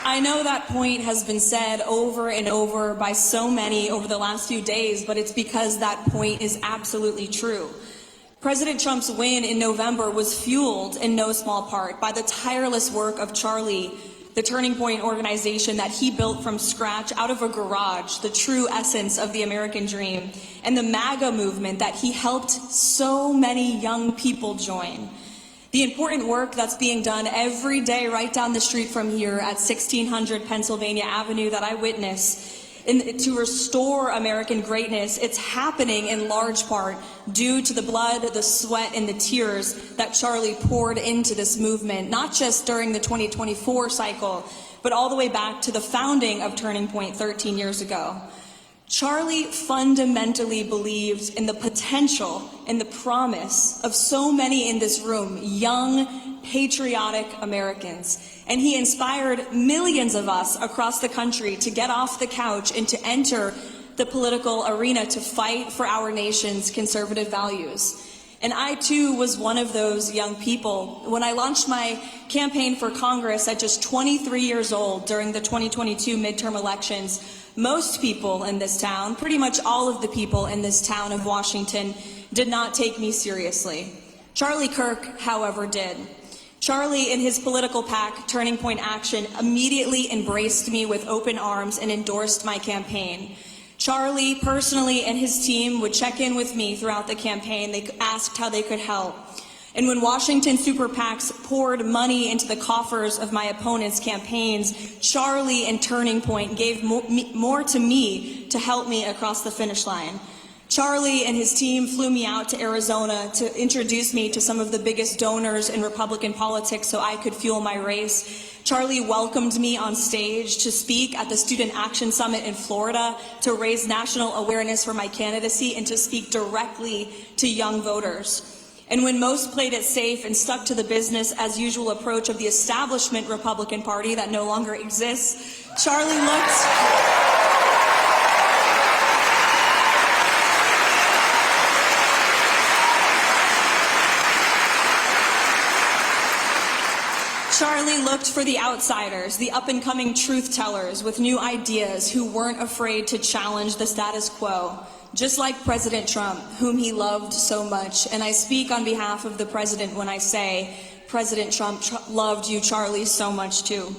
I know that point has been said over and over by so many over the last few days, but it's because that point is absolutely true. President Trump's win in November was fueled in no small part by the tireless work of Charlie, the Turning Point organization that he built from scratch out of a garage, the true essence of the American dream, and the MAGA movement that he helped so many young people join. The important work that's being done every day right down the street from here at 1600 Pennsylvania Avenue that I witness to restore American greatness, it's happening in large part due to the blood, the sweat, and the tears that Charlie poured into this movement, not just during the 2024 cycle, but all the way back to the founding of Turning Point 13 years ago. Charlie fundamentally believed in the potential and the promise of so many in this room, young, patriotic Americans. And he inspired millions of us across the country to get off the couch and to enter the political arena to fight for our nation's conservative values. And I, too, was one of those young people. When I launched my campaign for Congress at just 23 years old during the 2022 midterm elections, most people in this town, pretty much all of the people in this town of Washington, did not take me seriously. Charlie Kirk, however, did. Charlie and his political PAC, Turning Point Action, immediately embraced me with open arms and endorsed my campaign. Charlie, personally, and his team would check in with me throughout the campaign. They asked how they could help. And when Washington super PACs poured money into the coffers of my opponents' campaigns, Charlie and Turning Point gave more to me to help me across the finish line. Charlie and his team flew me out to Arizona to introduce me to some of the biggest donors in Republican politics so I could fuel my race. Charlie welcomed me on stage to speak at the Student Action Summit in Florida to raise national awareness for my candidacy and to speak directly to young voters. And when most played it safe and stuck to the business as usual approach of the establishment Republican Party that no longer exists, Charlie looked for the outsiders, the up-and-coming truth tellers with new ideas who weren't afraid to challenge the status quo. Just like President Trump, whom he loved so much. And I speak on behalf of the president when I say President Trump loved you, Charlie, so much too.